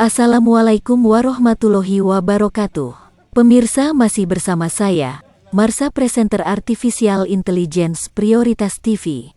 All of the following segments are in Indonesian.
Assalamualaikum warahmatullahi wabarakatuh. Pemirsa, masih bersama saya, Marsha, presenter Artificial Intelligence Prioritas TV.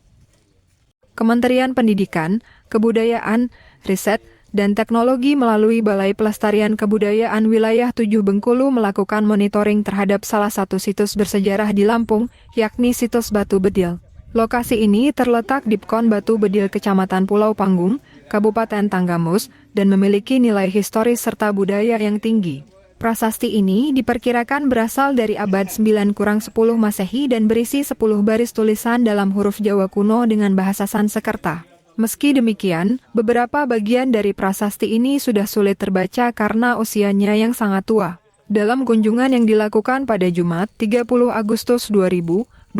Kementerian Pendidikan, Kebudayaan, Riset, dan Teknologi melalui Balai Pelestarian Kebudayaan Wilayah 7 Bengkulu melakukan monitoring terhadap salah satu situs bersejarah di Lampung, yakni situs Batu Bedil. Lokasi ini terletak di Pkon Batu Bedil, Kecamatan Pulau Panggung, Kabupaten Tanggamus, dan memiliki nilai historis serta budaya yang tinggi. Prasasti ini diperkirakan berasal dari abad 9-10 Masehi dan berisi 10 baris tulisan dalam huruf Jawa kuno dengan bahasa Sanskerta. Meski demikian, beberapa bagian dari prasasti ini sudah sulit terbaca karena usianya yang sangat tua. Dalam kunjungan yang dilakukan pada Jumat 30 Agustus 2024,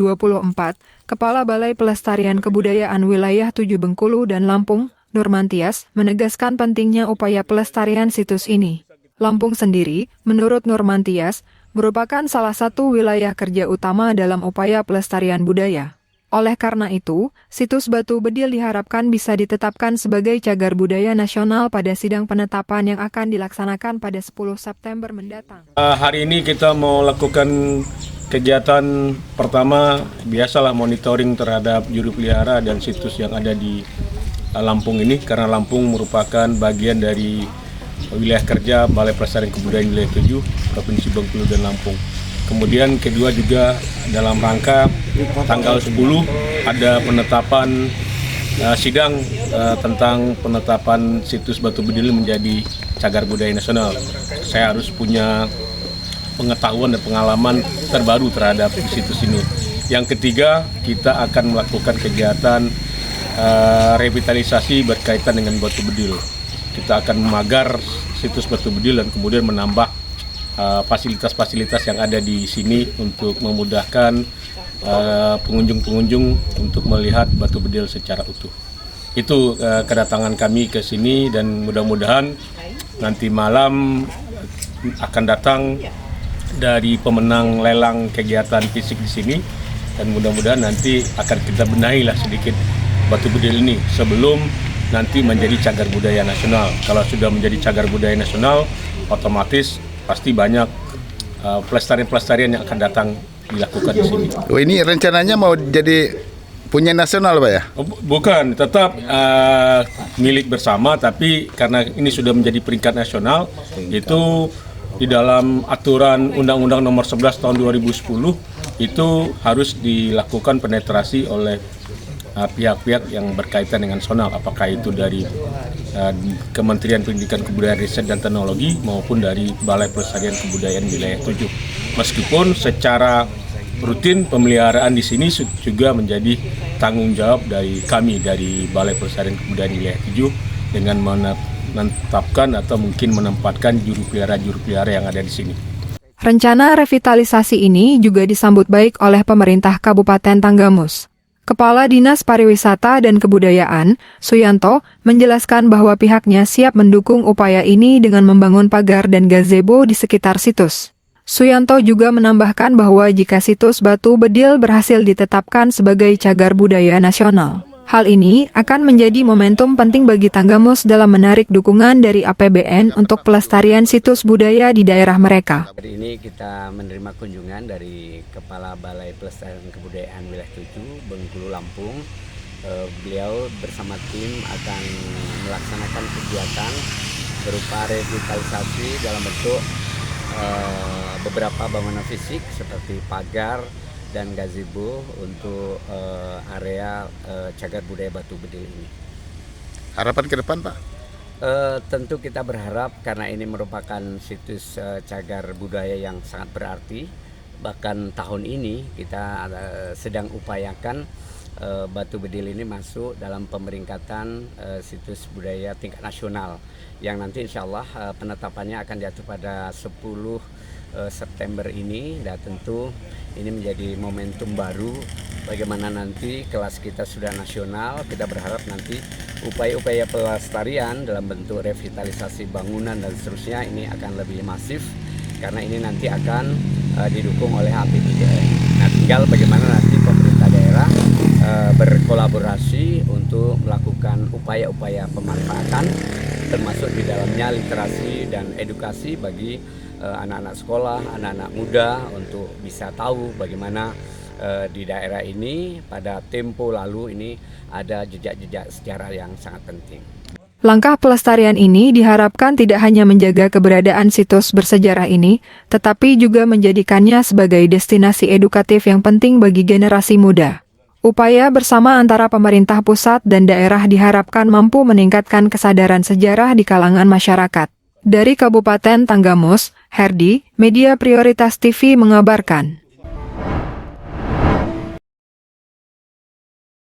Kepala Balai Pelestarian Kebudayaan Wilayah 7 Bengkulu dan Lampung, Nurmantias, menegaskan pentingnya upaya pelestarian situs ini. Lampung sendiri, menurut Nurmantias, merupakan salah satu wilayah kerja utama dalam upaya pelestarian budaya. Oleh karena itu, situs Batu Bedil diharapkan bisa ditetapkan sebagai cagar budaya nasional pada sidang penetapan yang akan dilaksanakan pada 10 September mendatang. Hari ini kita mau lakukan kegiatan pertama, biasalah monitoring terhadap juru pelihara dan situs yang ada di Lampung ini, karena Lampung merupakan bagian dari wilayah kerja Balai Pelestarian Kebudayaan Wilayah 7, Provinsi Bengkulu dan Lampung. Kemudian kedua juga dalam rangka tanggal 10 ada penetapan sidang tentang penetapan situs Batu Bedil menjadi cagar budaya nasional. Saya harus punya pengetahuan dan pengalaman terbaru terhadap situs ini. Yang ketiga, kita akan melakukan kegiatan revitalisasi berkaitan dengan Batu Bedil. Kita akan memagar situs Batu Bedil dan kemudian menambah fasilitas-fasilitas yang ada di sini untuk memudahkan pengunjung-pengunjung untuk melihat Batu Bedil secara utuh. Itu kedatangan kami ke sini dan mudah-mudahan nanti malam akan datang dari pemenang lelang kegiatan fisik di sini dan mudah-mudahan nanti akan kita benahi lah sedikit Batu Bedil ini sebelum nanti menjadi cagar budaya nasional. Kalau sudah menjadi cagar budaya nasional, otomatis pasti banyak pelestarian-pelestarian yang akan datang dilakukan di sini. Oh, ini rencananya mau jadi punya nasional, Pak ya? Bukan, tetap milik bersama, tapi karena ini sudah menjadi peringkat nasional, itu di dalam aturan Undang-Undang Nomor 11 Tahun 2010 itu harus dilakukan penetrasi oleh pihak-pihak yang berkaitan dengan nasional, apakah itu dari Kementerian Pendidikan, Kebudayaan, Riset, dan Teknologi maupun dari Balai Pelestarian Kebudayaan Wilayah 7. Meskipun secara rutin pemeliharaan di sini juga menjadi tanggung jawab dari kami dari Balai Pelestarian Kebudayaan Wilayah 7 dengan menetapkan atau mungkin menempatkan juru pelihara yang ada di sini. Rencana revitalisasi ini juga disambut baik oleh pemerintah Kabupaten Tanggamus. Kepala Dinas Pariwisata dan Kebudayaan, Suyanto, menjelaskan bahwa pihaknya siap mendukung upaya ini dengan membangun pagar dan gazebo di sekitar situs. Suyanto juga menambahkan bahwa jika situs Batu Bedil berhasil ditetapkan sebagai cagar budaya nasional, hal ini akan menjadi momentum penting bagi Tanggamus dalam menarik dukungan dari APBN untuk pelestarian situs budaya di daerah mereka. Hari ini kita menerima kunjungan dari Kepala Balai Pelestarian Kebudayaan Wilayah 7 Bengkulu Lampung. Beliau bersama tim akan melaksanakan kegiatan berupa revitalisasi dalam bentuk beberapa bangunan fisik seperti pagar dan gazebo untuk area cagar budaya Batu Bedil ini. Harapan ke depan, Pak? Tentu kita berharap karena ini merupakan situs cagar budaya yang sangat berarti. Bahkan tahun ini kita sedang upayakan Batu Bedil ini masuk dalam pemeringkatan situs budaya tingkat nasional yang nanti insya Allah penetapannya akan diatur pada 10 September ini, dan tentu ini menjadi momentum baru bagaimana nanti kelas kita sudah nasional. Kita berharap nanti upaya-upaya pelestarian dalam bentuk revitalisasi bangunan dan seterusnya ini akan lebih masif karena ini nanti akan didukung oleh APBN. Nah, tinggal bagaimana nanti pemerintah daerah berkolaborasi untuk melakukan upaya-upaya pemanfaatan, termasuk di dalamnya literasi dan edukasi bagi anak-anak sekolah, anak-anak muda untuk bisa tahu bagaimana di daerah ini pada tempo lalu ini ada jejak-jejak sejarah yang sangat penting. Langkah pelestarian ini diharapkan tidak hanya menjaga keberadaan situs bersejarah ini, tetapi juga menjadikannya sebagai destinasi edukatif yang penting bagi generasi muda. Upaya bersama antara pemerintah pusat dan daerah diharapkan mampu meningkatkan kesadaran sejarah di kalangan masyarakat. Dari Kabupaten Tanggamus, Herdi, Media Prioritas TV mengabarkan.